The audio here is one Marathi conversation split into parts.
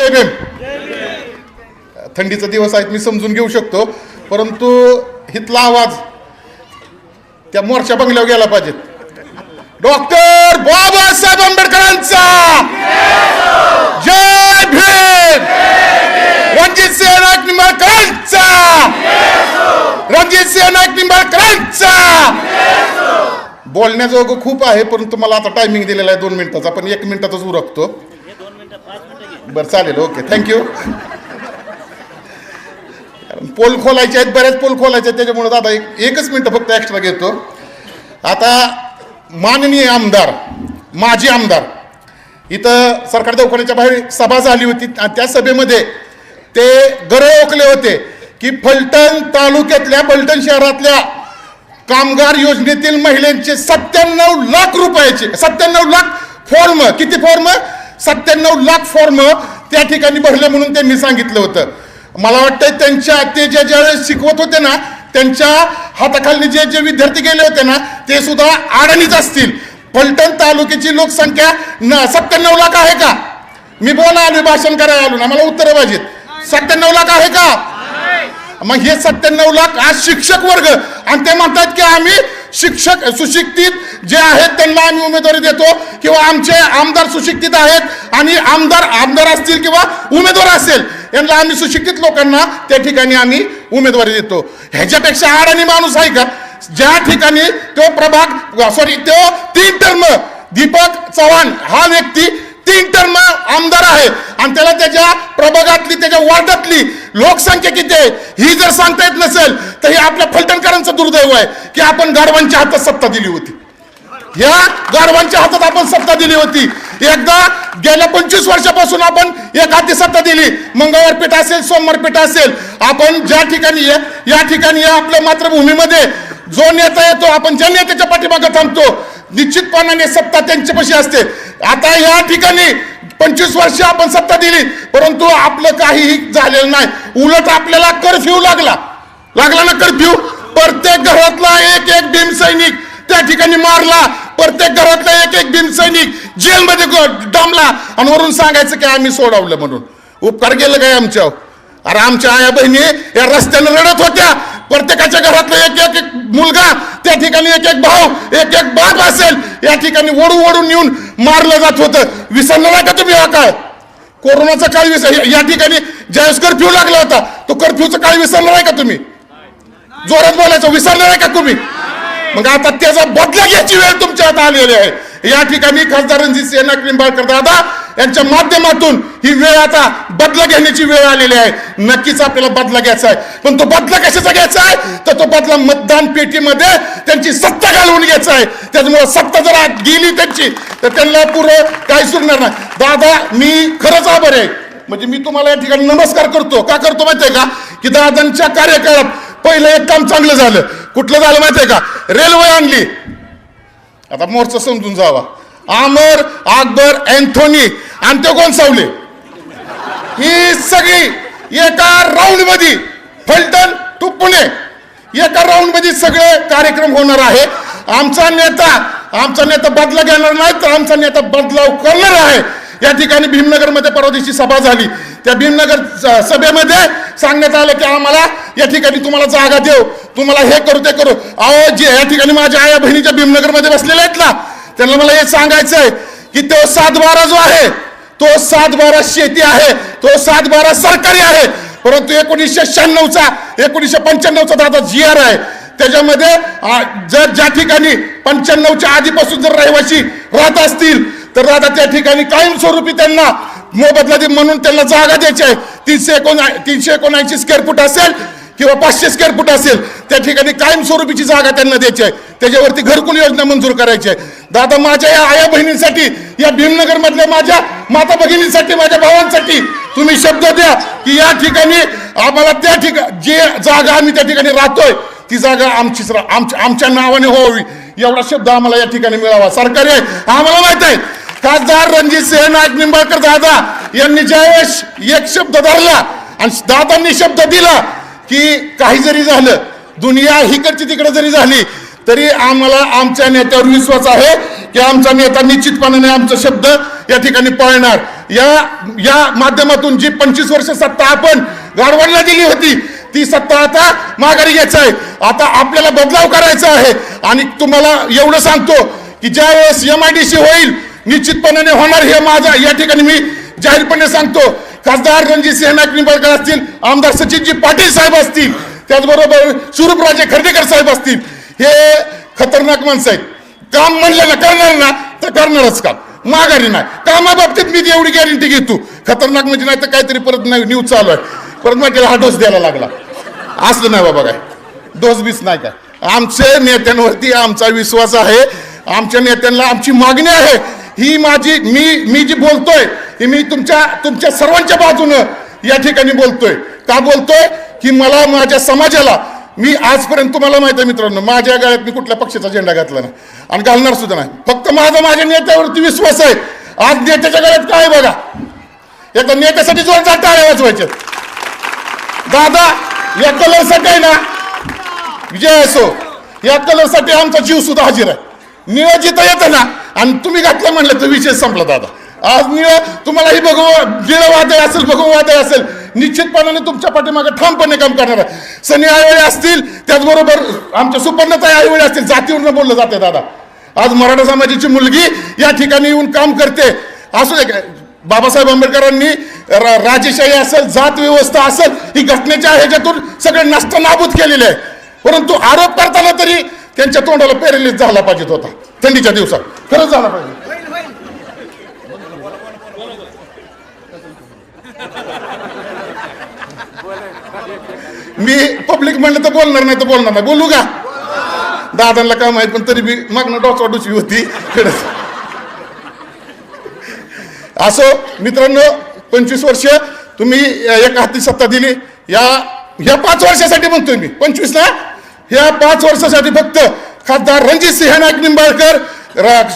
जय भीम. थंडीचा दिवस आहेत मी समजून घेऊ शकतो, परंतु हितला आवाज त्या मोर्चा बंगल्यावर गेला पाहिजे. डॉक्टर बाबासाहेब आंबेडकरांचा जय भीम. रणजितसिंह नाईक निंबाळकरांचा, रणजितसिंह नाईक निंबाळकरांचा. बोलण्याजोगं खूप आहे, परंतु मला आता टायमिंग दिलेला आहे 2 मिनिटाचा, पण 1 मिनिटातच उरकतो. बरं चालेल, ओके, थँक्यू. पोल खोलायचे आहेत, बऱ्याच पोल खोलायचे आहेत, त्याच्यामुळे दादा एकच मिनिट फक्त एक्स्ट्रा घेतो. आता माननीय आमदार, माजी आमदार इथं सरकारी दवाखान्याच्या बाहेर सभा झाली होती. त्या सभेमध्ये ते गरळ ओकले होते की फलटण तालुक्यातल्या, फलटण शहरातल्या कामगार योजनेतील महिलांचे 97 लाख रुपयाचे, 97 लाख फॉर्म, किती फॉर्म, 97 लाख फॉर्म त्या ठिकाणी भरले म्हणून त्यांनी सांगितलं होतं. मला वाटतं त्यांच्या ते ज्यावेळेस शिकवत होते ना, त्यांच्या हाताखाली जे विद्यार्थी गेले होते ना, ते सुद्धा अडाणीच असतील. फलटण तालुक्याची लोकसंख्या 97 लाख आहे का? मी बोला आलो, भाषण करायला आलो ना, मला उत्तरं पाहिजेत. 97 लाख आहे का? मग हे 97 लाख आज शिक्षक वर्ग, आणि ते म्हणतात की आम्ही शिक्षक सुशिक्षित जे आहेत त्यांना आम्ही उमेदवारी देतो, किंवा आमचे आमदार सुशिक्षित आहेत आणि आमदार असतील किंवा उमेदवार असेल यांना आम्ही सुशिक्षित लोकांना त्या ठिकाणी आम्ही उमेदवारी देतो. ह्याच्यापेक्षा अडाणी माणूस आहे का? ज्या ठिकाणी तो तो 3 टर्म दीपक चव्हाण हा व्यक्ती 3 टर्म आमदार आहे, आणि त्याला त्याच्या प्रभागातली, त्याच्या वार्डातली लोकसंख्या किती आहे ही जर सांगता येत नसेल, तर हे आपल्या फलटणकरांचं दुर्दैव आहे की आपण गाढवांच्या हातात सत्ता दिली होती. या गाढवांच्या हातात आपण सत्ता दिली होती. एकदा गेल्या 25 वर्षापासून आपण एक हाती सत्ता दिली. मंगळवार पेठ असेल, सोमवार पेठ असेल, आपण ज्या ठिकाणी या ठिकाणी आपल्या मातृभूमीमध्ये जो नेता येतो, आपण ज्या नेत्याच्या पाठीमागे थांबतो, निश्चितपणाने सत्ता त्यांच्यापाशी असते. आता या ठिकाणी 25 वर्ष आपण सत्ता दिली, परंतु आपलं काहीही झालेलं नाही. उलट आपल्याला कर्फ्यू लागला ना, कर्फ्यू. प्रत्येक घरातला एक भीमसैनिक त्या ठिकाणी मारला, प्रत्येक घरातला एक भीमसैनिक जेलमध्ये डांबला, आणि वरून सांगायचं की आम्ही सोडवलं म्हणून. उपकार केलं काय आमच्यावर? अरे आमच्या आया बहिणी या रस्त्याने रडत होत्या. प्रत्येकाच्या घरातला एक मुलगा, त्या ठिकाणी एक भाऊ, एक बाप असेल, या ठिकाणी ओढून येऊन मारलं जात होतं. विसरलं नाही का तुम्ही? हा काय कोरोनाचा काळ या ठिकाणी ज्यावेळेस कर्फ्यू लागला होता, तो कर्फ्यूचा काळ विसरला नाही का तुम्ही? जोरात बोलायचं, विसरलं नाही का तुम्ही? मग आता त्याचा बदला घ्यायची वेळ तुमच्या हातात आलेली आहे. या ठिकाणी खासदार रणजितसिंह नाईक निंबाळकर दादा यांच्या माध्यमातून ही वेळ, आता बदला घेण्याची वेळ आलेली आहे. नक्कीच आपल्याला बदला घ्यायचा आहे, पण तो बदला कशाचा घ्यायचा आहे? तर तो बदला मतदान पेटीमध्ये त्यांची सत्ता घालवून घ्यायचा आहे. त्याच्यामुळे सत्ता जर गेली त्यांची, तर त्यांना पुढं काही सुटणार नाही. दादा मी खरंच आभारी आहे. म्हणजे मी तुम्हाला या ठिकाणी नमस्कार करतो. का करतो माहितीये का? की दादांच्या कार्यकाळात पहिलं एक काम चांगलं झालं. कुठलं झालं माहितीये का? रेल्वे आणली. आता मोर्चा समजून जावा. आमर, अकबर, अँथोनी आणि ते गोंसावले, ही सगळी एका राऊंड मध्ये, फलटण टू पुणे एका राऊंड मध्ये सगळे कार्यक्रम होणार आहे. आमचा नेता बदला घेणार नाही, तर आमचा नेता बदलाव करणार आहे. या ठिकाणी भीमनगरमध्ये परवा दिवशी सभा झाली. त्या भीमनगर सभेमध्ये सांगण्यात आलं की आम्हाला या ठिकाणी तुम्हाला जागा देऊ, तुम्हाला हे करू ते करू. अहो जे या ठिकाणी माझ्या आया बहिणीच्या भीमनगरमध्ये बसलेल्या आहेत ना, त्यांना मला हे सांगायचं आहे की तो 7/12 जो आहे, तो 7/12 शेती आहे, तो 7/12 सरकारी आहे. परंतु 1995चा दादा GR आहे, त्याच्यामध्ये जर ज्या ठिकाणी 95च्या आधीपासून जर रहिवासी राहत असतील, तर दादा त्या ठिकाणी कायमस्वरूपी त्यांना मोबदला दे म्हणून त्यांना जागा द्यायची आहे. 379 स्क्वेअर फूट असेल किंवा 500 स्क्वेअर फूट असेल, त्या ठिकाणी कायमस्वरूपीची जागा त्यांना द्यायची आहे. त्याच्यावरती घरकुल योजना मंजूर करायची आहे. दादा माझ्या या आया बहिणींसाठी, या भीमनगर मधल्या माझ्या माता भगिनींसाठी, माझ्या भावांसाठी तुम्ही शब्द द्या की या ठिकाणी आम्हाला त्या ठिकाणी जे जागा आम्ही त्या ठिकाणी राहतोय, ती जागा आमच्या नावाने व्हावी, एवढा शब्द आम्हाला या ठिकाणी मिळावा. सरकारी आहे आम्हाला माहित आहे. खासदार रणजितसिंह नाईक निंबाळकर दादा यांनी ज्यावेळेस एक शब्द धरला आणि दादांनी शब्द दिला की काही जरी झालं, दुनिया हिकडची तिकडे जरी झाली, तरी आम्हाला आमच्या नेत्यावर विश्वास आहे की आमचा नेता निश्चितपणाने आमचा शब्द या ठिकाणी पाळणार. या माध्यमातून जी 25 वर्ष सत्ता आपण गाढवांना दिली होती ती सत्ता आता माघारी घ्यायचं आहे. आता आपल्याला बदलाव करायचा आहे. आणि तुम्हाला एवढं सांगतो की ज्या वेळेस MIDC होईल निश्चितपणाने होणार हे माझा या ठिकाणी मी जाहीरपणे सांगतो. खासदार रणजितसिंह नाईक निंबाळकर असतील, आमदार सचिनजी पाटील साहेब असतील, त्याचबरोबर स्वरूपराजे खर्डेकर साहेब असतील, हे खतरनाक माणसं आहेत. काम म्हणलं ना करणार ना तर करणारच काम, माघारी नाही. कामाबाबतीत मी एवढी गॅरंटी घेतो. खतरनाक म्हणजे नाही तर काहीतरी परत नाही न्यूज चालू आहे, परत माझ्याला हा डोस द्यायला लागला. असलं नाही बाबा, काय डोस बीस नाही काय. आमच्या नेत्यांवरती आमचा विश्वास आहे. आमच्या नेत्यांना आमची मागणी आहे. ही माझी मी जी बोलतोय ही मी तुमच्या सर्वांच्या बाजूनं या ठिकाणी बोलतोय. का बोलतोय की मला माझ्या समाजाला मी आजपर्यंत तुम्हाला माहिती आहे मित्रांनो, माझ्या गाळ्यात मी कुठल्या पक्षाचा झेंडा घातला नाही आणि घालणार सुद्धा नाही. फक्त माझ्या नेत्यावरती विश्वास आहे. आज नेत्याच्या गाळ्यात काय बघा, एका नेत्यासाठी जोरदार टाळ्या वाजवायच्या. दादा या कलरसाठी आहे ना, विजय असो, या कलरसाठी आमचा जीव सुद्धा हजर आहे. नियोजित येतं ना आणि तुम्ही घातलं म्हणलं तर विषय संपला दादा. आज तुम्हालाही निळं वादळ असेल, भगवं वादळ असेल, निश्चितपणाने तुमच्या पाठीमागे ठामपणे काम करणार आहे. सनी आईवळे असतील, त्याचबरोबर आमच्या सुपर्णताई आईवळे असतील, जातीवरनं बोललं जाते दादा. आज मराठा समाजाची मुलगी या ठिकाणी येऊन काम करते. असू दे, बाबासाहेब आंबेडकरांनी राजेशाही असेल, जात व्यवस्था असेल, ही घटनेच्या ह्याच्यातून सगळे नष्ट नाबूद केलेले आहे. परंतु आरोप करताना तरी त्यांच्या तोंडाला पॅरालिस झाला पाहिजे होता थंडीच्या दिवसात, खरंच झाला पाहिजे. मी पब्लिक म्हणलं तर बोलणार नाही तर बोलणार नाही. बोलू का? दादांना काय माहित, पण तरी बी मागणं डोचवाडूची होती. असो मित्रांनो, 25 वर्ष तुम्ही एका हाती सत्ता दिली. या 5 वर्षासाठी म्हणतोय मी, 25 ना, ह्या 5 वर्षासाठी फक्त खासदार रणजितसिंह नाईक निंबाळकर,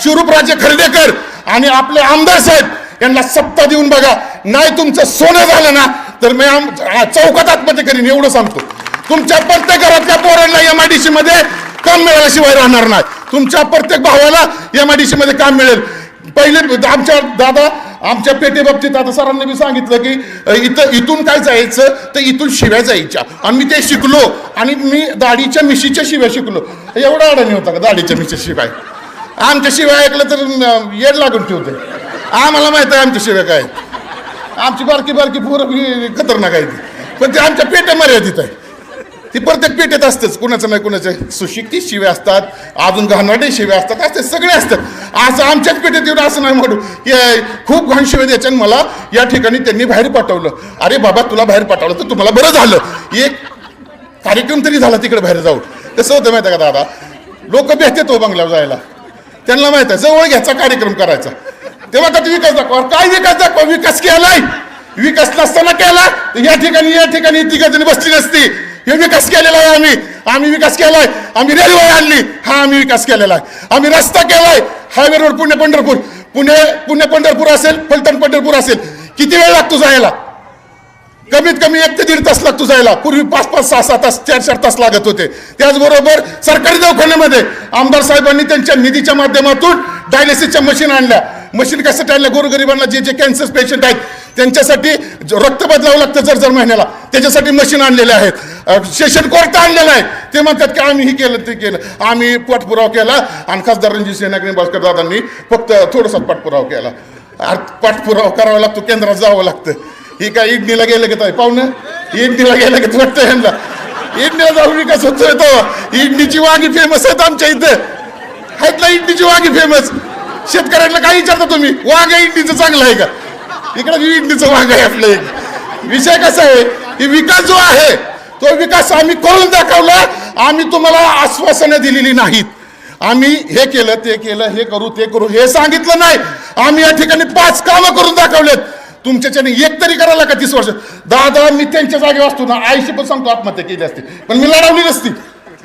स्वरूपराजे खर्डेकर आणि आपले आमदार साहेब यांना सत्ता देऊन बघा. नाही तुमचं सोनं झालं ना तर मी चौकात आतमध्ये करीन, एवढं सांगतो. तुमच्या प्रत्येक घरातल्या पोरांना MIDC मध्ये काम मिळाल्याशिवाय राहणार नाही. तुमच्या प्रत्येक भावाला MIDC मध्ये काम मिळेल. पहिले आमच्या पेटेबाबतीत आता सरांनी मी सांगितलं की इथून काय जायचं तर इथून शिव्या जायच्या, आणि मी ते शिकलो. आणि मी दाढीच्या मिशीच्या शिव्या शिकलो. एवढा अडाणी होता का दाढीच्या मिशीच्या शिवाय? आमच्या शिवाय ऐकलं तर येड लागून ठेवते. आम्हाला माहित आहे आमच्या शिव्या काय. आमची बारकी पोरं खतरनाक आहे ती, पण ते आमच्या पेट्या मर्यादित आहे. ती प्रत्येक पेटेत असतेच, कुणाचं नाही कुणाचं सुशिक्षित शिव्या असतात, अजून घाणवाटे शिव्या असतात, सगळे असतात. असं आमच्याच पेटेत येऊन असं नाही म्हणू खूप घाण शिव्या द्यायच्या. मला या ठिकाणी त्यांनी बाहेर पाठवलं. अरे बाबा, तुला बाहेर पाठवलं तर तुम्हाला बरं झालं, एक कार्यक्रम तरी झाला तिकडे बाहेर जाऊन. कसं होतं माहिती आहे का दादा, लोक भेटतात तो बंगल्यावर जायला, त्यांना माहित आहे जवळ घ्यायचा कार्यक्रम करायचा. तेव्हा का विकास दाखवा, काय विकास दाखवा? विकास केलाय, विकास नसताना केला या ठिकाणी तिघजणी बसली नसती. हे विकास केलेला आहे आम्ही विकास केलाय. आम्ही रेल्वे आणली, हा आम्ही विकास केलेला आहे. आम्ही रस्ता केलाय, हायवे रोड पुणे पुणे पंढरपूर असेल, फलटण पंढरपूर असेल. किती वेळ लागतो जायला? कमीत कमी 1 ते 1.5 तास लागतो जायला. पूर्वी 5-5, 6-6 तास, 4-4 तास लागत होते. त्याचबरोबर सरकारी दवाखान्यामध्ये आमदार साहेबांनी त्यांच्या निधीच्या माध्यमातून डायलिसिसच्या मशीन आणल्या. मशीन कशासाठी आणल्या? गोरगरिबांना जे कॅन्सर पेशंट आहेत त्यांच्यासाठी रक्त बदलावं लागतं जर महिन्याला, त्याच्यासाठी मशीन आणलेले आहेत. सेशन कोर्ट आणलेला आहे. ते म्हणतात की आम्ही हे केलं ते केलं. आम्ही पाठपुरावा केला आणि खासदार रणजितसिंह नाईक निंबाळकर दादांनी फक्त थोडासा पाठपुरावा केला. पाठपुरावा करावा लागतो, केंद्रात जावं लागतं. ही काय इडणीला गेलं की पाहुणं, इडणीला गेलं की वाटतं ह्यांना इडणीला जाऊन विकास होतोय. तो इडणीची वांगी फेमस आहेत आमच्या इथं, आहेत ना इडणीची वांगी फेमस. शेतकऱ्यांना काय विचारता तुम्ही, वांग इडणीचं चांगलं आहे का? इकडे इडणीचं वांग आहे आपलं. एक विषय कसा आहे की विकास जो आहे तो विकास आम्ही करून दाखवला. आम्ही तुम्हाला आश्वासनं दिलेली नाहीत. आम्ही हे केलं ते केलं, हे करू ते करू हे सांगितलं नाही. आम्ही या ठिकाणी 5 कामं करून दाखवलेत. तुमच्याच्याने एक तरी करायला का 30 वर्ष? दादा मी त्यांच्या जागेवर असतो ना, आईशी पण सांगतो आत्महत्या केली असते, पण मी लढवली नसती.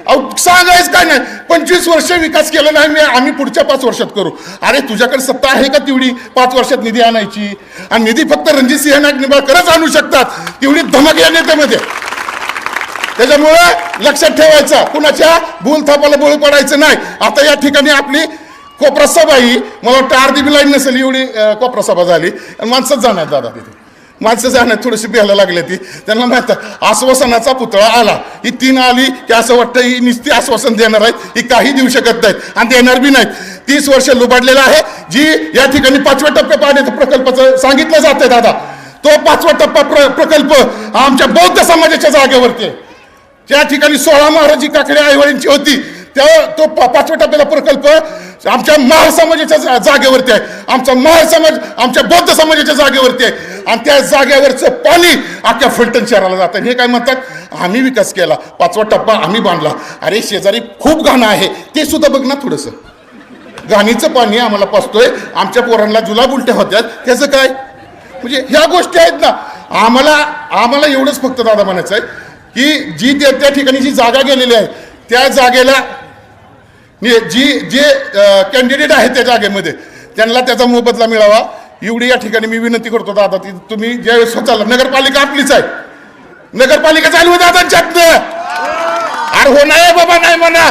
अहो सांगायचं काय नाही, 25 वर्ष विकास केला नाही आम्ही पुढच्या 5 वर्षात करू. अरे तुझ्याकडे सत्ता आहे का तेवढी 5 वर्षात निधी आणायची? आणि निधी फक्त रणजितसिंह नाईक निंबाळकरच आणू शकतात, तेवढी धमक या नेत्यामध्ये. त्याच्यामुळे लक्षात ठेवायचं, कुणाच्या भूलथापाला बळी पडायचं नाही. आता या ठिकाणी आपली कोपरा सभा ही मला वाटतं अर्धी बी लाईन नसेल एवढी कोपरा सभा झाली आणि माणसंच जाणार दादा तिथे, माणसं जाण्यात थोडीशी भ्यायला लागली ती. त्यांना माहित आश्वासनाचा पुतळा आला, ही 3 आली की असं वाटतं ही नुसती आश्वासन देणार आहेत, ही काही देऊ शकत नाहीत आणि देणार बी नाहीत. 30 वर्ष लुबाडलेला आहे. जी या ठिकाणी 5व्या टप्प्या पाण्याच्या प्रकल्पाचं सांगितलं जातंय दादा, तो 5वा टप्पा प्रकल्प आमच्या बौद्ध समाजाच्या जागेवरती आहे. त्या ठिकाणी 16 महाराजी काकडे आईवडींची होती, तेव्हा तो 5व्या टप्प्याला प्रकल्प आमच्या महार समाजाच्या जागेवरती आहे. आमचा महार समाज आमच्या बौद्ध समाजाच्या जागेवरती आहे आणि त्या जागेवरचं पाणी अख्ख्या फलटण शहराला जातं. हे काय म्हणतात, आम्ही विकास केला, 5वा टप्पा आम्ही बांधला. अरे शेजारी खूप घाण आहे, ते सुद्धा बघ ना थोडंसं. घाणीचं पाणी आम्हाला पाचतोय, आमच्या पोरांना जुलाब उलट्या होत्यात, त्याचं काय? म्हणजे ह्या गोष्टी आहेत ना. आम्हाला एवढंच फक्त दादा म्हणायचं आहे की जी त्या ठिकाणी जी जागा गेलेली आहे त्या जागेला जे कॅन्डिडेट आहेत त्या जागेमध्ये त्यांना त्याचा मोबदला मिळावा एवढी या ठिकाणी मी विनंती करतो दादा. तुम्ही ज्यावेळेस स्वतःला, नगरपालिका आपलीच आहे, नगरपालिका चालू आहे दादांच्यातनं. अरे हो नाही बाबा नाही म्हणा,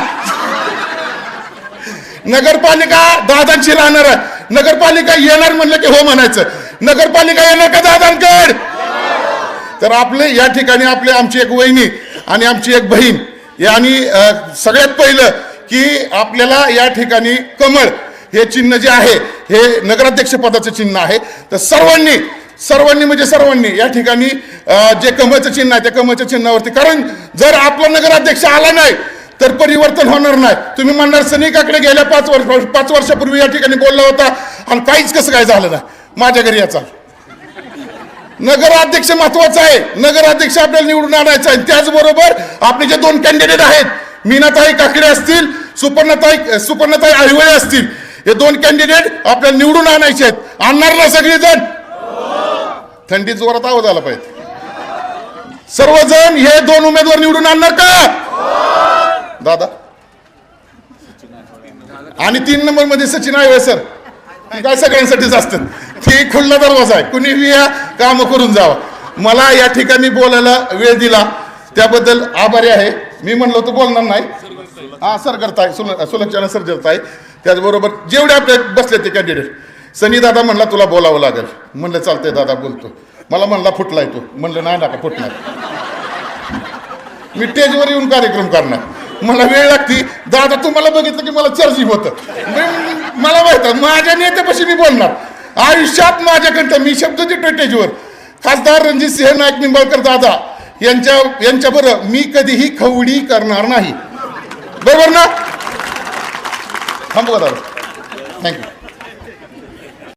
नगरपालिका दादांची राहणार आहे. नगरपालिका येणार म्हणलं की हो म्हणायचं. नगरपालिका येणार का दादांकड? तर आपले या ठिकाणी आमची एक वहिनी आणि आमची एक बहीण, आणि सगळ्यात पहिलं की आपल्याला या ठिकाणी कमळ हे चिन्ह जे आहे हे नगराध्यक्ष पदाचं चिन्ह आहे. तर सर्वांनी म्हणजे सर्वांनी या ठिकाणी जे कमळचं चिन्ह आहे त्या कमळच्या चिन्हावरती, कारण जर आपला नगराध्यक्ष आला नाही तर परिवर्तन होणार नाही. तुम्ही म्हणणार सैनिकाकडे गेल्या 5 वर्षापूर्वी या ठिकाणी बोलला होता आणि काहीच कसं काय झालं नाही. माझ्या घरी याचा नगराध्यक्ष महत्वाचा आहे, नगराध्यक्ष आपल्याला निवडून आणायचा आहे. त्याचबरोबर आपले जे 2 कॅन्डिडेट आहेत, मीनाताई काकडे असतील, सुपर्णाताई आहिवळे असतील, हे 2 कॅन्डिडेट आपल्याला निवडून आणायचे आहेत. आणणार ना सगळेजण? थंडीत जोरात आवाज आला पाहिजे. सर्वजण हे 2 उमेदवार निवडून आणणार का दादा? आणि 3 नंबर मध्ये सचिन आहिवळे सर, काय सगळ्यांसाठीच असतात, ती खुल्ला दरवाजा आहे, कुणी या काम करून जावं. मला या ठिकाणी बोलायला वेळ दिला त्याबद्दल आभारी आहे. मी म्हणलो होतो बोलणार नाही, सरगरताय सुलक्षणा सरजरताय, त्याचबरोबर जेवढे आपले बसले ते कॅन्डिडेट. सनी दादा म्हणला तुला बोलावं लागेल, म्हणलं चालतंय दादा बोलतो. मला म्हणला फुटलाय तो, म्हणलं नाही नका फुटणार, मी स्टेजवर येऊन कार्यक्रम करणार, मला वेळ लागती. दादा तुम्हाला बघितलं की मला चार्जिंग होतं, मला माहित आहे माझ्या नेत्यापाशी मी बोलणार. आयुष्यात माझ्याकडं मी शब्द देतो स्टेजवर. खासदार रणजितसिंह नाईक निंबाळकर दादा यांच्याबरोबर मी कधीही खवडी करणार नाही, बरोबर ना? थांबू दादा, थँक्यू.